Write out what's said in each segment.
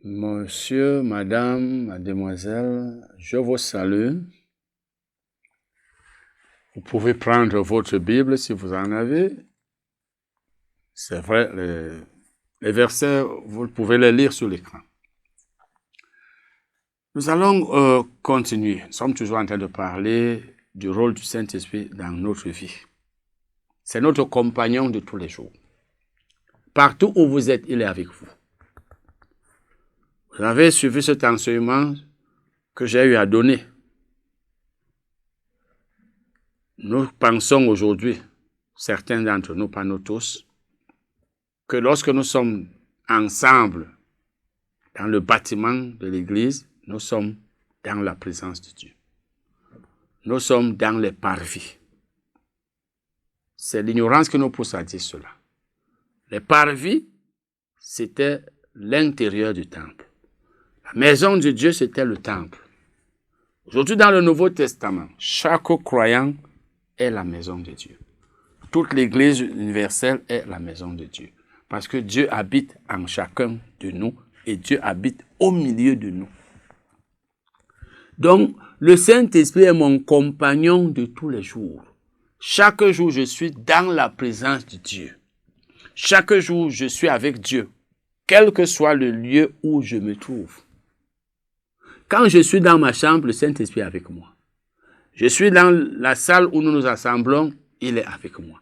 Monsieur, madame, mademoiselle, je vous salue. Vous pouvez prendre votre Bible si vous en avez. C'est vrai, les versets, vous pouvez les lire sur l'écran. Nous allons continuer. Nous sommes toujours en train de parler du rôle du Saint-Esprit dans notre vie. C'est notre compagnon de tous les jours. Partout où vous êtes, il est avec vous. Vous avez suivi cet enseignement que j'ai eu à donner. Nous pensons aujourd'hui, certains d'entre nous, pas nous tous, que lorsque nous sommes ensemble dans le bâtiment de l'Église, nous sommes dans la présence de Dieu. Nous sommes dans les parvis. C'est l'ignorance qui nous pousse à dire cela. Les parvis, c'était l'intérieur du temple. La maison de Dieu, c'était le temple. Aujourd'hui, dans le Nouveau Testament, chaque croyant est la maison de Dieu. Toute l'Église universelle est la maison de Dieu. Parce que Dieu habite en chacun de nous et Dieu habite au milieu de nous. Donc, le Saint-Esprit est mon compagnon de tous les jours. Chaque jour, je suis dans la présence de Dieu. Chaque jour, je suis avec Dieu, quel que soit le lieu où je me trouve. Quand je suis dans ma chambre, le Saint-Esprit est avec moi. Je suis dans la salle où nous nous assemblons, il est avec moi.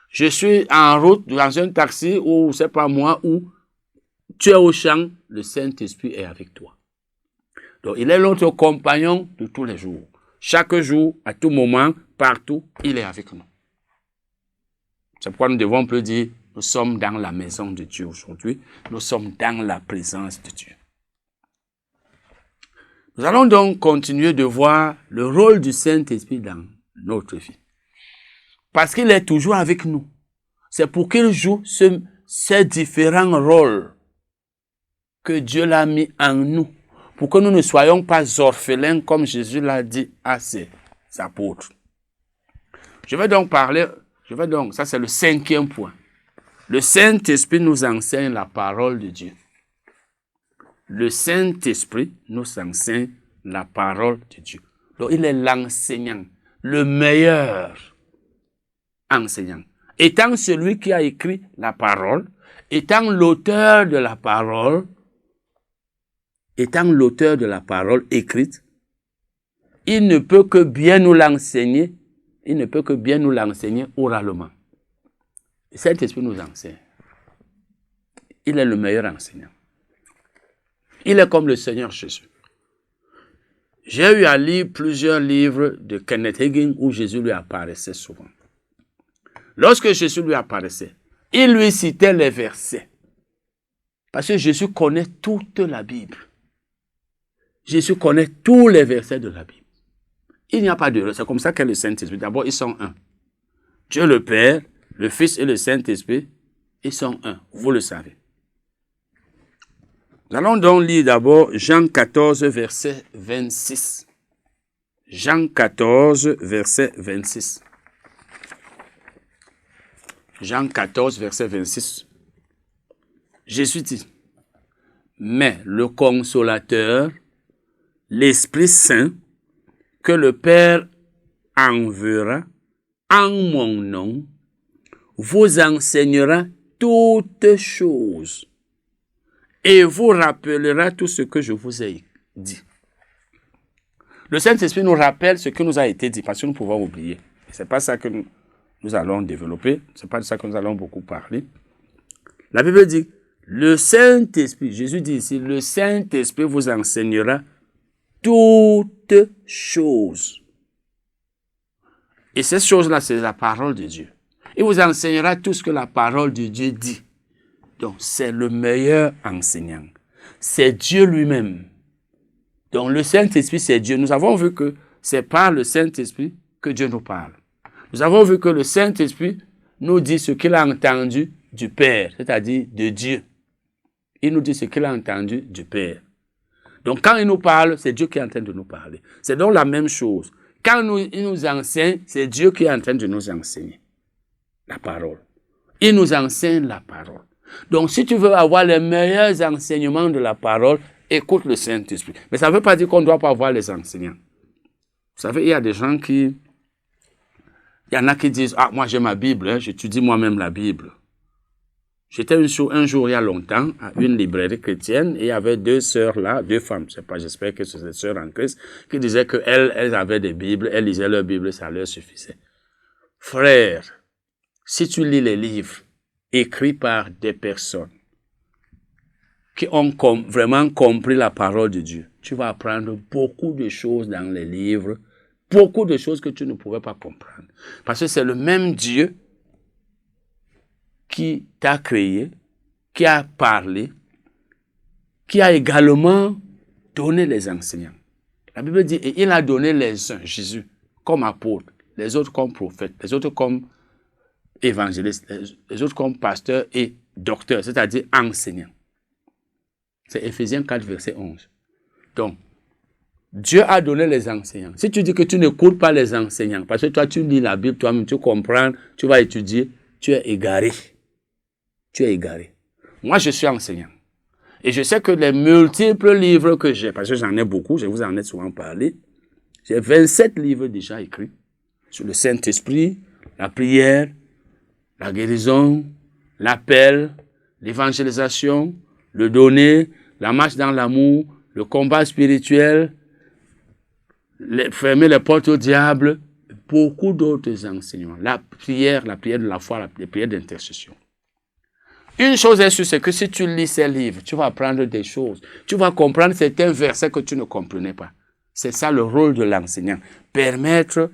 Je suis en route, dans un taxi, ou c'est pas moi, où tu es au champ, le Saint-Esprit est avec toi. Donc, il est notre compagnon de tous les jours. Chaque jour, à tout moment, partout, il est avec nous. C'est pourquoi nous devons plus dire, nous sommes dans la maison de Dieu aujourd'hui. Nous sommes dans la présence de Dieu. Nous allons donc continuer de voir le rôle du Saint-Esprit dans notre vie. Parce qu'il est toujours avec nous. C'est pour qu'il joue ces différents rôles que Dieu l'a mis en nous. Pour que nous ne soyons pas orphelins comme Jésus l'a dit à ses apôtres. Ça c'est le 5e point. Le Saint-Esprit nous enseigne la parole de Dieu. Le Saint-Esprit nous enseigne la parole de Dieu. Donc, il est l'enseignant, le meilleur enseignant. Étant celui qui a écrit la parole, étant l'auteur de la parole écrite, il ne peut que bien nous l'enseigner, oralement. Le Saint-Esprit nous enseigne. Il est le meilleur enseignant. Il est comme le Seigneur Jésus. J'ai eu à lire plusieurs livres de Kenneth Hagin où Jésus lui apparaissait souvent. Lorsque Jésus lui apparaissait, il lui citait les versets. Parce que Jésus connaît toute la Bible. Jésus connaît tous les versets de la Bible. Il n'y a pas d'erreur. C'est comme ça qu'est le Saint-Esprit. D'abord, ils sont un. Dieu le Père, le Fils et le Saint-Esprit, ils sont un. Vous le savez. Nous allons donc lire d'abord Jean 14, verset 26. Jean 14, verset 26. Jean 14, verset 26. Jésus dit, « Mais le Consolateur, l'Esprit Saint, que le Père enverra en mon nom, vous enseignera toutes choses et vous rappellera tout ce que je vous ai dit. » Le Saint-Esprit nous rappelle ce qui nous a été dit, parce que nous pouvons oublier. Ce n'est pas ça que nous allons développer, ce n'est pas de ça que nous allons beaucoup parler. La Bible dit, le Saint-Esprit, Jésus dit ici, le Saint-Esprit vous enseignera toutes choses. Et ces choses-là, c'est la parole de Dieu. Il vous enseignera tout ce que la parole de Dieu dit. Donc, c'est le meilleur enseignant. C'est Dieu lui-même. Donc, le Saint-Esprit, c'est Dieu. Nous avons vu que c'est par le Saint-Esprit que Dieu nous parle. Nous avons vu que le Saint-Esprit nous dit ce qu'il a entendu du Père, c'est-à-dire de Dieu. Il nous dit ce qu'il a entendu du Père. Donc, quand il nous parle, c'est Dieu qui est en train de nous parler. C'est donc la même chose. Quand il nous enseigne, c'est Dieu qui est en train de nous enseigner la parole. Il nous enseigne la parole. Donc, si tu veux avoir les meilleurs enseignements de la parole, écoute le Saint-Esprit. Mais ça ne veut pas dire qu'on ne doit pas avoir les enseignants. Vous savez, il y a des gens il y en a qui disent, ah, moi j'ai ma Bible, hein, j'étudie moi-même la Bible. J'étais un jour, il y a longtemps, à une librairie chrétienne, et il y avait deux sœurs là, deux femmes, je sais pas, j'espère que c'est des sœurs en Christ, qui disaient qu'elles avaient des Bibles, elles lisaient leur Bible, ça leur suffisait. Frère, si tu lis les livres écrits par des personnes qui ont vraiment compris la parole de Dieu, tu vas apprendre beaucoup de choses dans les livres, beaucoup de choses que tu ne pouvais pas comprendre. Parce que c'est le même Dieu qui t'a créé, qui a parlé, qui a également donné les enseignants. La Bible dit, et il a donné les uns, Jésus, comme apôtres, les autres comme prophètes, les autres comme évangélistes, les autres comme pasteurs et docteurs, c'est-à-dire enseignants. C'est Éphésiens 4, verset 11. Donc, Dieu a donné les enseignants. Si tu dis que tu n'écoutes pas les enseignants, parce que toi, tu lis la Bible, toi-même, tu comprends, tu vas étudier, tu es égaré. Tu es égaré. Moi, je suis enseignant. Et je sais que les multiples livres que j'ai, parce que j'en ai beaucoup, je vous en ai souvent parlé, j'ai 27 livres déjà écrits sur le Saint-Esprit, la prière, la guérison, l'appel, l'évangélisation, le donner, la marche dans l'amour, le combat spirituel, fermer les portes au diable, beaucoup d'autres enseignements. La prière de la foi, la prière d'intercession. Une chose est sûre, c'est que si tu lis ces livres, tu vas apprendre des choses. Tu vas comprendre certains versets que tu ne comprenais pas. C'est ça le rôle de l'enseignant. Permettre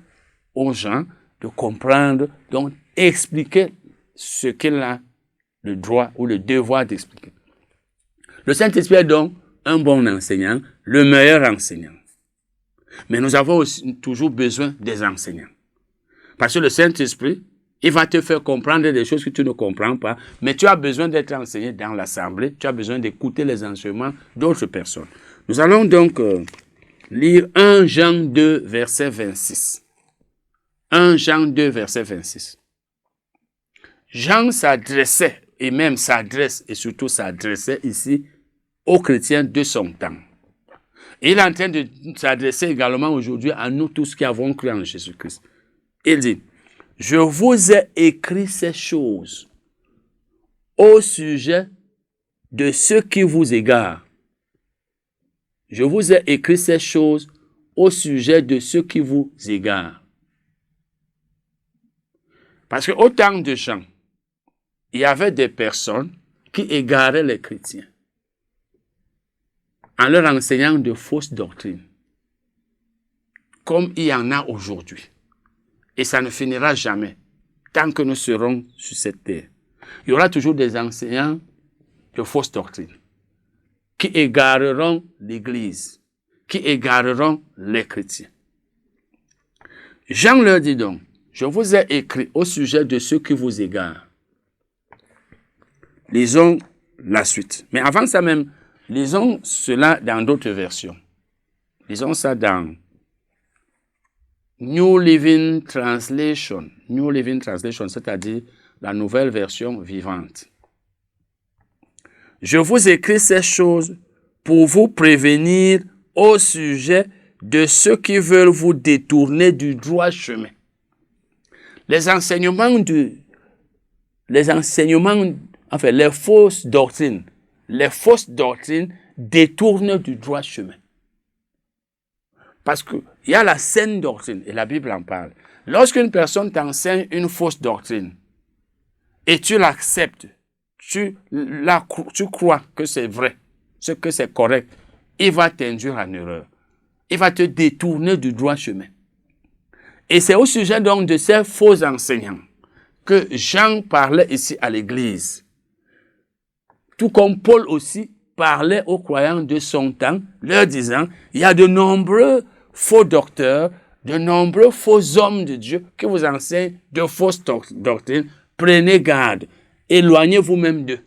aux gens de comprendre, donc expliquer ce qu'il a le droit ou le devoir d'expliquer. Le Saint-Esprit est donc un bon enseignant, le meilleur enseignant. Mais nous avons aussi toujours besoin des enseignants. Parce que le Saint-Esprit, il va te faire comprendre des choses que tu ne comprends pas, mais tu as besoin d'être enseigné dans l'assemblée, tu as besoin d'écouter les enseignements d'autres personnes. Nous allons donc lire 1 Jean 2, verset 26. 1 Jean 2, verset 26. Jean s'adressait, et même s'adresse, et surtout s'adressait ici aux chrétiens de son temps. Et il est en train de s'adresser également aujourd'hui à nous tous qui avons cru en Jésus-Christ. Il dit, « Je vous ai écrit ces choses au sujet de ceux qui vous égarent. » Je vous ai écrit ces choses au sujet de ceux qui vous égarent. Parce qu'au temps de Jean, il y avait des personnes qui égaraient les chrétiens en leur enseignant de fausses doctrines, comme il y en a aujourd'hui. Et ça ne finira jamais, tant que nous serons sur cette terre. Il y aura toujours des enseignants de fausses doctrines qui égareront l'Église, qui égareront les chrétiens. Jean leur dit donc, je vous ai écrit au sujet de ceux qui vous égarent. Lisons la suite. Mais avant ça même, lisons cela dans d'autres versions. Lisons ça dans New Living Translation. New Living Translation, c'est-à-dire la nouvelle version vivante. Je vous écris ces choses pour vous prévenir au sujet de ceux qui veulent vous détourner du droit chemin. Les fausses doctrines détournent du droit chemin. Parce qu'il y a la saine doctrine, et la Bible en parle. Lorsqu'une personne t'enseigne une fausse doctrine, et tu l'acceptes, tu crois que c'est vrai, que c'est correct, il va t'induire en erreur. Il va te détourner du droit chemin. Et c'est au sujet donc de ces faux enseignants que Jean parlait ici à l'Église. Tout comme Paul aussi parlait aux croyants de son temps, leur disant, il y a de nombreux faux docteurs, de nombreux faux hommes de Dieu qui vous enseignent de fausses doctrines. Prenez garde, éloignez-vous même d'eux.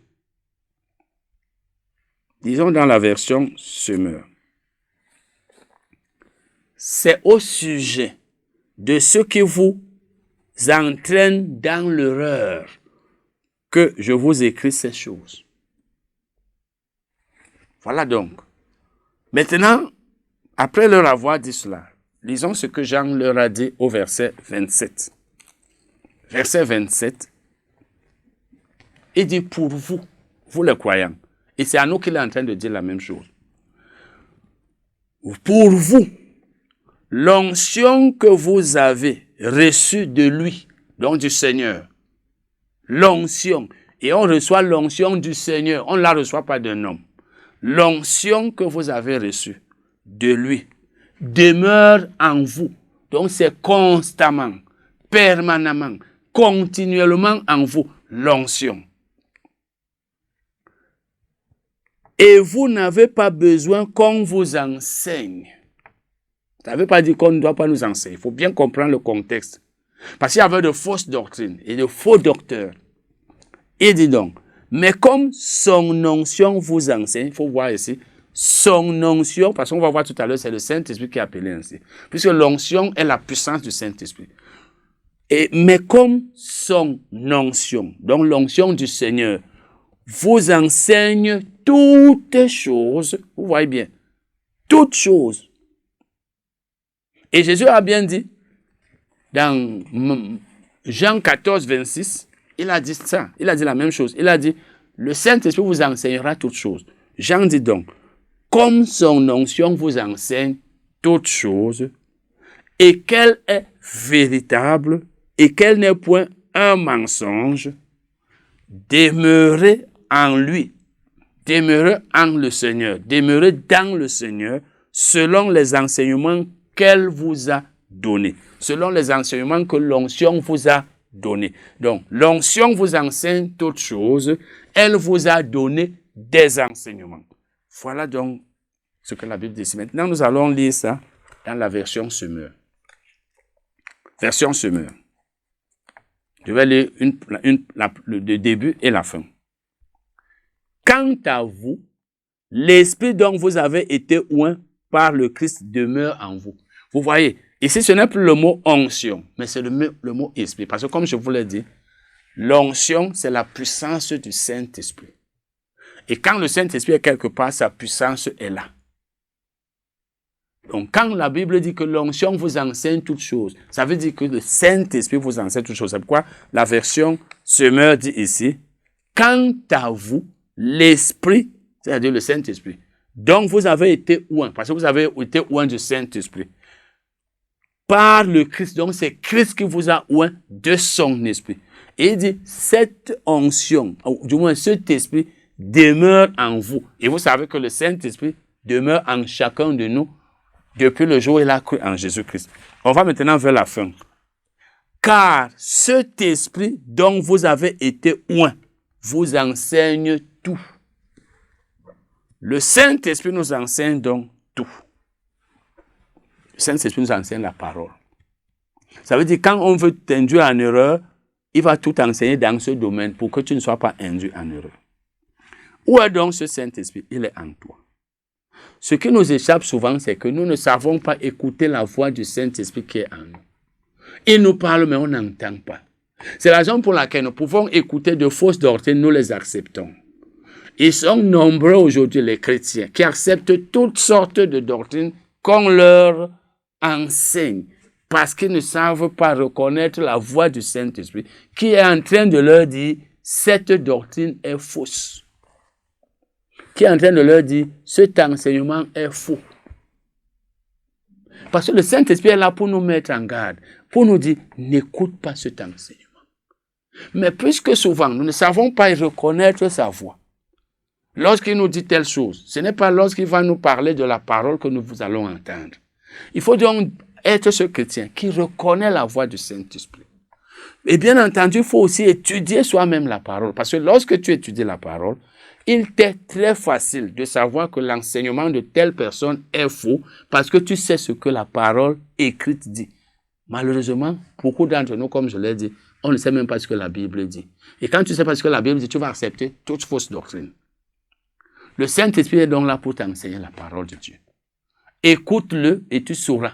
Disons dans la version Semeur. C'est au sujet de ceux qui vous entraînent dans l'erreur que je vous écris ces choses. Voilà donc. Maintenant, après leur avoir dit cela, lisons ce que Jean leur a dit au verset 27. Verset 27, il dit pour vous, vous les croyants. Et c'est à nous qu'il est en train de dire la même chose. Pour vous, l'onction que vous avez reçue de lui, donc du Seigneur, l'onction, et on reçoit l'onction du Seigneur, on ne la reçoit pas d'un homme. L'onction que vous avez reçue de lui demeure en vous. Donc c'est constamment, permanemment, continuellement en vous, l'onction. Et vous n'avez pas besoin qu'on vous enseigne. Ça ne veut pas dire qu'on ne doit pas nous enseigner. Il faut bien comprendre le contexte. Parce qu'il y avait de fausses doctrines et de faux docteurs. Il dit donc, mais comme son onction vous enseigne, il faut voir ici, son onction, parce qu'on va voir tout à l'heure, c'est le Saint-Esprit qui est appelé ainsi. Puisque l'onction est la puissance du Saint-Esprit. Mais comme son onction, donc l'onction du Seigneur, vous enseigne toutes choses, vous voyez bien, toutes choses. Et Jésus a bien dit, dans Jean 14, 26, il a dit ça, il a dit la même chose. Il a dit, le Saint-Esprit vous enseignera toutes choses. Jean dit donc, comme son onction vous enseigne toutes choses, et qu'elle est véritable, et qu'elle n'est point un mensonge, demeurez en lui, demeurez en le Seigneur, demeurez dans le Seigneur, selon les enseignements qu'elle vous a donnés, selon les enseignements que l'onction vous a donnés. Donc, l'onction vous enseigne toutes choses, elle vous a donné des enseignements. Voilà donc ce que la Bible dit. Maintenant, nous allons lire ça dans la version Semeur. Version Semeur. Je vais lire le début et la fin. Quant à vous, l'esprit dont vous avez été oint par le Christ demeure en vous. Vous voyez, ici ce n'est plus le mot onction, mais c'est le mot esprit. Parce que comme je vous l'ai dit, l'onction, c'est la puissance du Saint-Esprit. Et quand le Saint-Esprit est quelque part, sa puissance est là. Donc, quand la Bible dit que l'onction vous enseigne toutes choses, ça veut dire que le Saint-Esprit vous enseigne toutes choses. C'est pourquoi la version Semeur dit ici, quant à vous, l'Esprit, c'est-à-dire le Saint-Esprit, donc vous avez été oint, parce que vous avez été oint du Saint-Esprit, par le Christ, donc c'est Christ qui vous a oint de son esprit. Et il dit, cette onction, ou du moins cet esprit, demeure en vous. Et vous savez que le Saint-Esprit demeure en chacun de nous depuis le jour où il a cru en Jésus-Christ. On va maintenant vers la fin. Car cet esprit dont vous avez été oint vous enseigne tout. Le Saint-Esprit nous enseigne donc tout. Le Saint-Esprit nous enseigne la parole. Ça veut dire quand on veut t'induire en erreur, il va tout enseigner dans ce domaine pour que tu ne sois pas induit en erreur. Où est donc ce Saint-Esprit? Il est en toi. Ce qui nous échappe souvent, c'est que nous ne savons pas écouter la voix du Saint-Esprit qui est en nous. Il nous parle, mais on n'entend pas. C'est la raison pour laquelle nous pouvons écouter de fausses doctrines, nous les acceptons. Ils sont nombreux aujourd'hui, les chrétiens, qui acceptent toutes sortes de doctrines qu'on leur enseigne, parce qu'ils ne savent pas reconnaître la voix du Saint-Esprit, qui est en train de leur dire, cette doctrine est fausse. Qui est en train de leur dire, cet enseignement est faux. Parce que le Saint-Esprit est là pour nous mettre en garde, pour nous dire, n'écoute pas cet enseignement. Mais puisque souvent, nous ne savons pas reconnaître sa voix, lorsqu'il nous dit telle chose, ce n'est pas lorsqu'il va nous parler de la parole que nous allons entendre. Il faut donc être ce chrétien qui reconnaît la voix du Saint-Esprit. Et bien entendu, il faut aussi étudier soi-même la parole. Parce que lorsque tu étudies la parole, il t'est très facile de savoir que l'enseignement de telle personne est faux parce que tu sais ce que la parole écrite dit. Malheureusement, beaucoup d'entre nous, comme je l'ai dit, on ne sait même pas ce que la Bible dit. Et quand tu ne sais pas ce que la Bible dit, tu vas accepter toute fausse doctrine. Le Saint-Esprit est donc là pour t'enseigner la parole de Dieu. Écoute-le et tu sauras.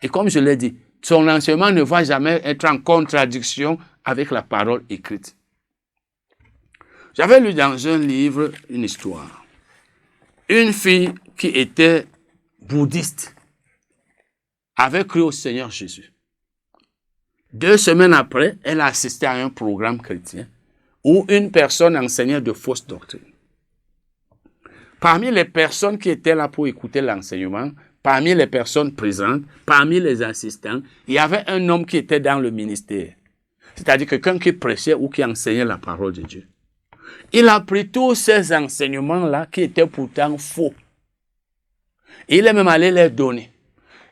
Et comme je l'ai dit, son enseignement ne va jamais être en contradiction avec la parole écrite. J'avais lu dans un livre une histoire. Une fille qui était bouddhiste avait cru au Seigneur Jésus. 2 semaines après, elle a assisté à un programme chrétien où une personne enseignait de fausses doctrines. Parmi les personnes qui étaient là pour écouter l'enseignement, parmi les personnes présentes, parmi les assistants, il y avait un homme qui était dans le ministère. C'est-à-dire quelqu'un qui prêchait ou qui enseignait la parole de Dieu. Il a pris tous ces enseignements-là qui étaient pourtant faux. Et il est même allé les donner.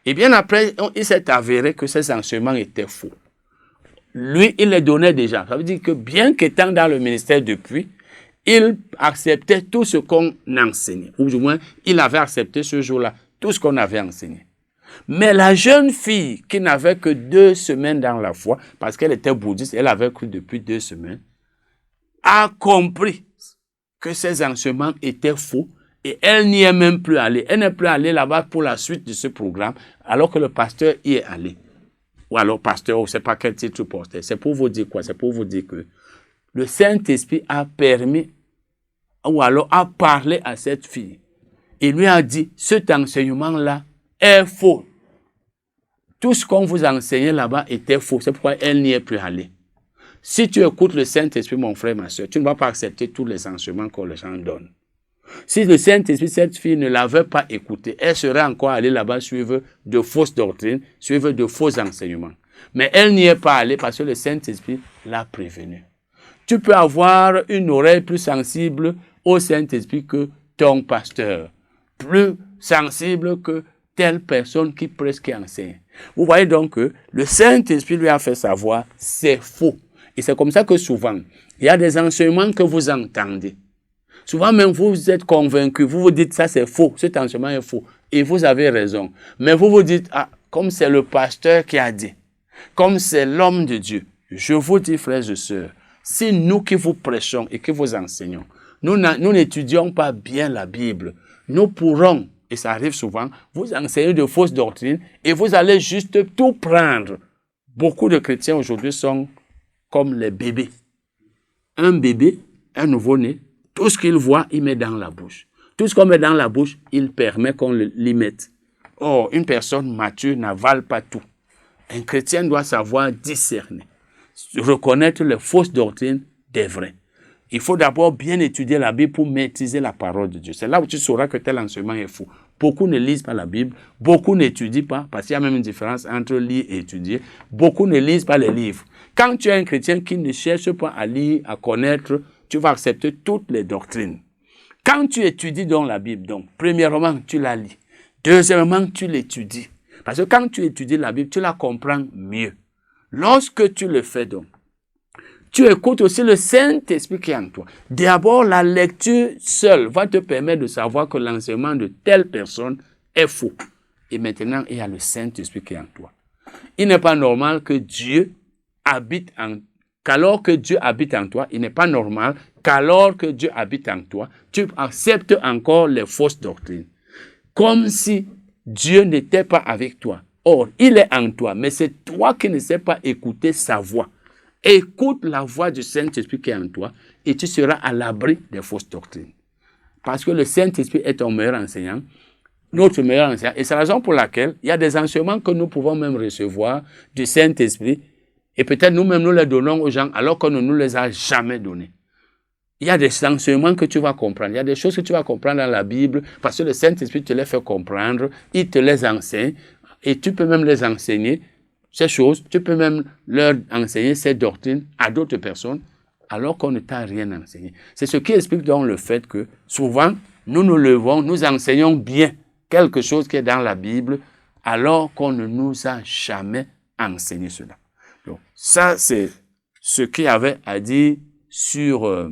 Et bien après, il s'est avéré que ces enseignements étaient faux. Lui, il les donnait déjà. Ça veut dire que bien qu'étant dans le ministère depuis, il acceptait tout ce qu'on enseignait. Ou du moins, il avait accepté ce jour-là tout ce qu'on avait enseigné. Mais la jeune fille qui n'avait que 2 semaines dans la foi, parce qu'elle était bouddhiste, elle avait cru depuis 2 semaines, a compris que ces enseignements étaient faux et elle n'y est même plus allée. Elle n'est plus allée là-bas pour la suite de ce programme, alors que le pasteur y est allé. Ou alors pasteur, je ne sais pas quel titre portait. C'est pour vous dire quoi? C'est pour vous dire que le Saint-Esprit a permis, ou alors a parlé à cette fille. Il lui a dit, cet enseignement-là est faux. Tout ce qu'on vous enseignait là-bas était faux. C'est pourquoi elle n'y est plus allée. Si tu écoutes le Saint-Esprit, mon frère, ma soeur, tu ne vas pas accepter tous les enseignements que les gens donnent. Si le Saint-Esprit, cette fille ne l'avait pas écouté, elle serait encore allée là-bas suivre de fausses doctrines, suivre de faux enseignements. Mais elle n'y est pas allée parce que le Saint-Esprit l'a prévenue. Tu peux avoir une oreille plus sensible au Saint-Esprit que ton pasteur, plus sensible que telle personne qui prêche, qui enseigne. Vous voyez donc que le Saint-Esprit lui a fait savoir, c'est faux. Et c'est comme ça que souvent, il y a des enseignements que vous entendez. Souvent même, vous êtes convaincu, vous vous dites, ça c'est faux, cet enseignement est faux. Et vous avez raison. Mais vous vous dites, ah, comme c'est le pasteur qui a dit, comme c'est l'homme de Dieu, je vous dis, frères et sœurs, si nous qui vous prêchons et qui vous enseignons, nous n'étudions pas bien la Bible, nous pourrons, et ça arrive souvent, vous enseigner de fausses doctrines et vous allez juste tout prendre. Beaucoup de chrétiens aujourd'hui sont comme les bébés. Un bébé, un nouveau-né, tout ce qu'il voit, il met dans la bouche. Tout ce qu'on met dans la bouche, il permet qu'on l'y mette. Or, une personne mature n'avale pas tout. Un chrétien doit savoir discerner, reconnaître les fausses doctrines des vraies. Il faut d'abord bien étudier la Bible pour maîtriser la parole de Dieu. C'est là où tu sauras que tel enseignement est faux. Beaucoup ne lisent pas la Bible, beaucoup n'étudient pas, parce qu'il y a même une différence entre lire et étudier. Beaucoup ne lisent pas les livres. Quand tu es un chrétien qui ne cherche pas à lire, à connaître, tu vas accepter toutes les doctrines. Quand tu étudies dans la Bible, donc, premièrement, tu la lis. Deuxièmement, tu l'étudies. Parce que quand tu étudies la Bible, tu la comprends mieux. Lorsque tu le fais donc, tu écoutes aussi le Saint-Esprit qui est en toi. D'abord, la lecture seule va te permettre de savoir que l'enseignement de telle personne est faux. Et maintenant, il y a le Saint-Esprit qui est en toi. Il n'est pas normal que Dieu habite qu'alors que Dieu habite en toi, il n'est pas normal qu'alors que Dieu habite en toi, tu acceptes encore les fausses doctrines. Comme si Dieu n'était pas avec toi. Or, il est en toi, mais c'est toi qui ne sais pas écouter sa voix. Écoute la voix du Saint-Esprit qui est en toi et tu seras à l'abri des fausses doctrines. Parce que le Saint-Esprit est ton meilleur enseignant, notre meilleur enseignant. Et c'est la raison pour laquelle il y a des enseignements que nous pouvons même recevoir du Saint-Esprit et peut-être nous-mêmes nous les donnons aux gens alors qu'on ne nous les a jamais donnés. Il y a des enseignements que tu vas comprendre. Il y a des choses que tu vas comprendre dans la Bible parce que le Saint-Esprit te les fait comprendre, il te les enseigne et tu peux même les enseigner. Ces choses, tu peux même leur enseigner ces doctrines à d'autres personnes alors qu'on ne t'a rien enseigné. C'est ce qui explique donc le fait que souvent, nous nous levons, nous enseignons bien quelque chose qui est dans la Bible alors qu'on ne nous a jamais enseigné cela. Donc, ça, c'est ce qu'il y avait à dire sur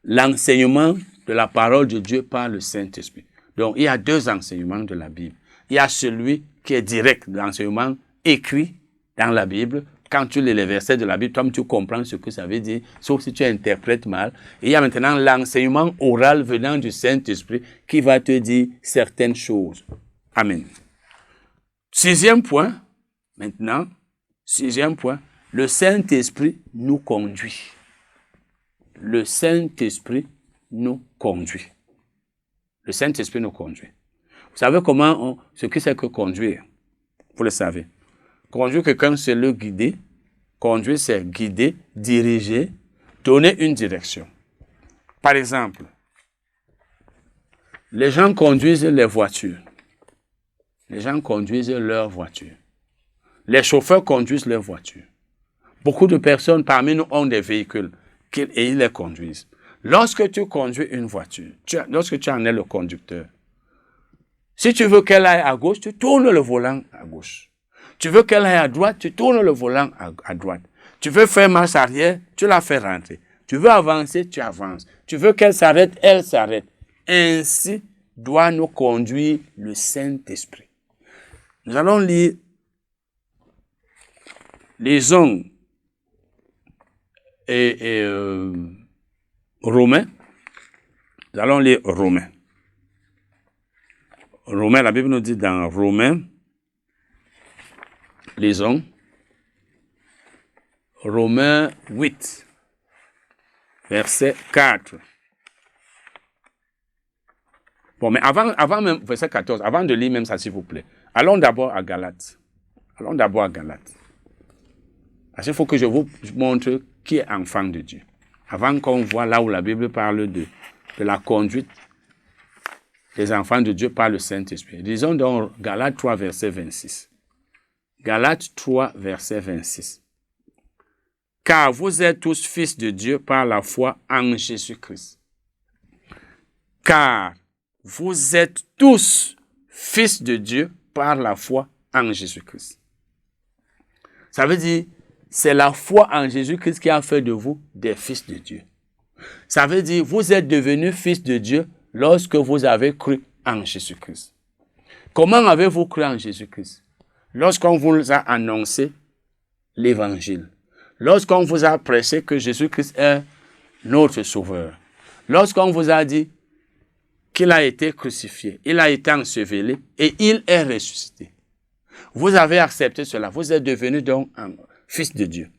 l'enseignement de la parole de Dieu par le Saint-Esprit. Donc, il y a 2 enseignements de la Bible. Il y a celui qui est direct, l'enseignement écrit dans la Bible. Quand tu lis les versets de la Bible, toi, tu comprends ce que ça veut dire, sauf si tu interprètes mal. Et il y a maintenant l'enseignement oral venant du Saint-Esprit qui va te dire certaines choses. Amen. 6e point, maintenant, 6e point, le Saint-Esprit nous conduit. le Saint-Esprit nous conduit. Le Saint-Esprit nous conduit. Vous savez ce que c'est que conduire? Vous le savez. Conduire quelqu'un, c'est le guider. Conduire, c'est guider, diriger, donner une direction. Par exemple, les gens conduisent les voitures. Les gens conduisent leurs voitures. Les chauffeurs conduisent leurs voitures. Beaucoup de personnes parmi nous ont des véhicules et ils les conduisent. Lorsque tu conduis une voiture, lorsque tu en es le conducteur, si tu veux qu'elle aille à gauche, tu tournes le volant à gauche. Tu veux qu'elle aille à droite, tu tournes le volant à droite. Tu veux faire marche arrière, tu la fais rentrer. Tu veux avancer, tu avances. Tu veux qu'elle s'arrête, elle s'arrête. Ainsi doit nous conduire le Saint-Esprit. Nous allons lire Lisons et Romains. Nous allons lire Romains. Romains, la Bible nous dit dans Romains, lisons Romains 8, verset 4. Bon, mais avant même, verset 14, avant de lire même ça, s'il vous plaît, allons d'abord à Galates. Parce qu'il faut que je vous montre qui est enfant de Dieu. Avant qu'on voit là où la Bible parle de la conduite des enfants de Dieu par le Saint-Esprit. Disons dans Galates 3, verset 26. Galates 3, verset 26. Car vous êtes tous fils de Dieu par la foi en Jésus-Christ. Car vous êtes tous fils de Dieu par la foi en Jésus-Christ. Ça veut dire, c'est la foi en Jésus-Christ qui a fait de vous des fils de Dieu. Ça veut dire, vous êtes devenus fils de Dieu lorsque vous avez cru en Jésus-Christ. Comment avez-vous cru en Jésus-Christ? Lorsqu'on vous a annoncé l'évangile. Lorsqu'on vous a prêché que Jésus-Christ est notre sauveur. Lorsqu'on vous a dit qu'il a été crucifié, il a été enseveli et il est ressuscité. Vous avez accepté cela. Vous êtes devenus donc un fils de Dieu.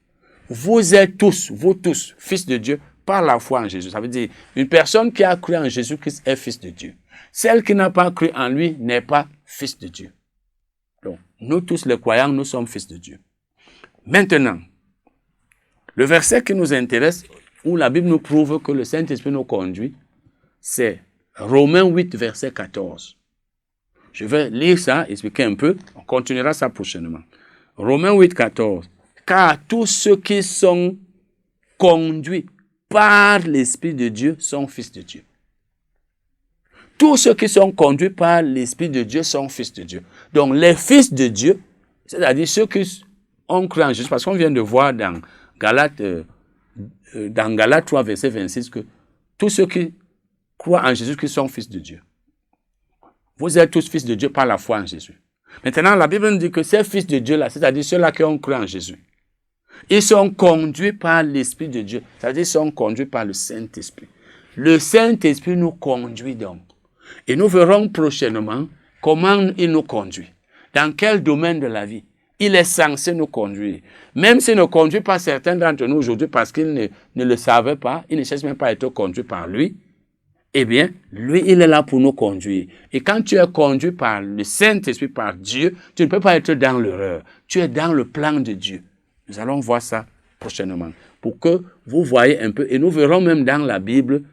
Vous êtes tous, vous tous, fils de Dieu par la foi en Jésus. Ça veut dire, une personne qui a cru en Jésus-Christ est fils de Dieu. Celle qui n'a pas cru en lui n'est pas fils de Dieu. Donc, nous tous les croyants, nous sommes fils de Dieu. Maintenant, le verset qui nous intéresse, où la Bible nous prouve que le Saint-Esprit nous conduit, c'est Romains 8, verset 14. Je vais lire ça, expliquer un peu, on continuera ça prochainement. Romains 8, 14. Car tous ceux qui sont conduits par l'Esprit de Dieu sont fils de Dieu. Tous ceux qui sont conduits par l'Esprit de Dieu sont fils de Dieu. Donc les fils de Dieu, c'est-à-dire ceux qui ont cru en Jésus, parce qu'on vient de voir dans Galates 3, verset 26, que tous ceux qui croient en Jésus qui sont fils de Dieu. Vous êtes tous fils de Dieu par la foi en Jésus. Maintenant, la Bible nous dit que ces fils de Dieu-là, c'est-à-dire ceux-là qui ont cru en Jésus, ils sont conduits par l'Esprit de Dieu, c'est-à-dire ils sont conduits par le Saint-Esprit. Le Saint-Esprit nous conduit donc. Et nous verrons prochainement comment il nous conduit. Dans quel domaine de la vie il est censé nous conduire. Même s'il ne conduit pas certains d'entre nous aujourd'hui parce qu'ils ne le savaient pas, ils ne cherchent même pas à être conduits par lui, eh bien, lui, il est là pour nous conduire. Et quand tu es conduit par le Saint-Esprit, par Dieu, tu ne peux pas être dans l'erreur. Tu es dans le plan de Dieu. Nous allons voir ça prochainement. Pour que vous voyez un peu, et nous verrons même dans la Bible,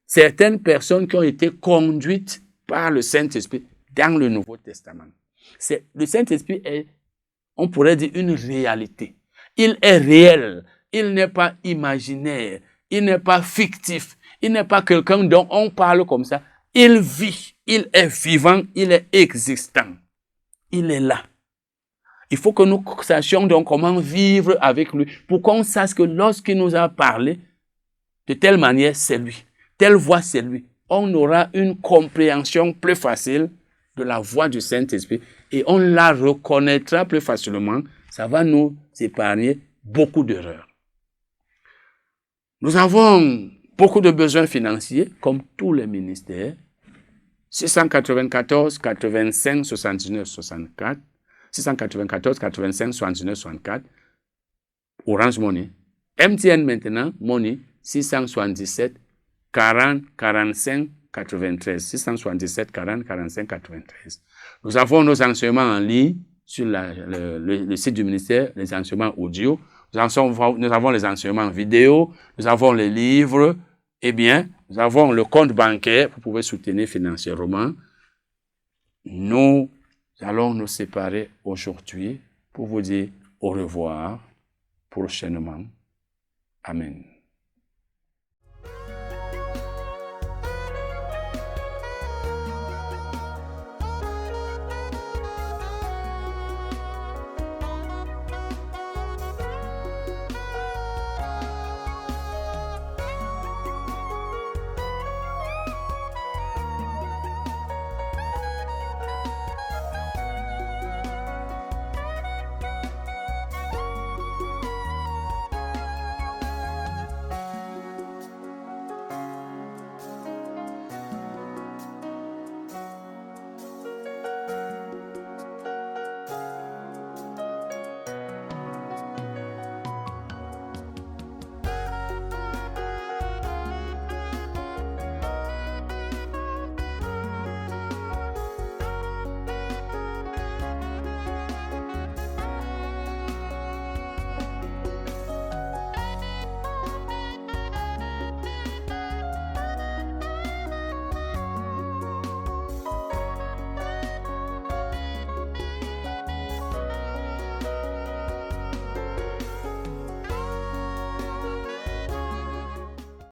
certaines personnes qui ont été conduites par le Saint-Esprit dans le Nouveau Testament. Le Saint-Esprit est, on pourrait dire, une réalité. Il est réel. Il n'est pas imaginaire. Il n'est pas fictif. Il n'est pas quelqu'un dont on parle comme ça. Il vit. Il est vivant. Il est existant. Il est là. Il faut que nous sachions donc comment vivre avec lui. Pour qu'on sache que lorsqu'il nous a parlé, de telle manière, c'est lui. Telle voix, c'est lui. On aura une compréhension plus facile de la voix du Saint-Esprit et on la reconnaîtra plus facilement. Ça va nous épargner beaucoup d'erreurs. Nous avons beaucoup de besoins financiers, comme tous les ministères. 694, 85, 79, 64. 694, 85, 79, 64. Orange Money. MTN maintenant, Money, 677 40 45 93. 677 40 45 93. Nous avons nos enseignements en ligne sur le site du ministère, les enseignements audio. Nous avons les enseignements vidéo, nous avons les livres, eh bien, nous avons le compte bancaire, vous pouvez soutenir financièrement. Nous allons nous séparer aujourd'hui pour vous dire au revoir prochainement. Amen.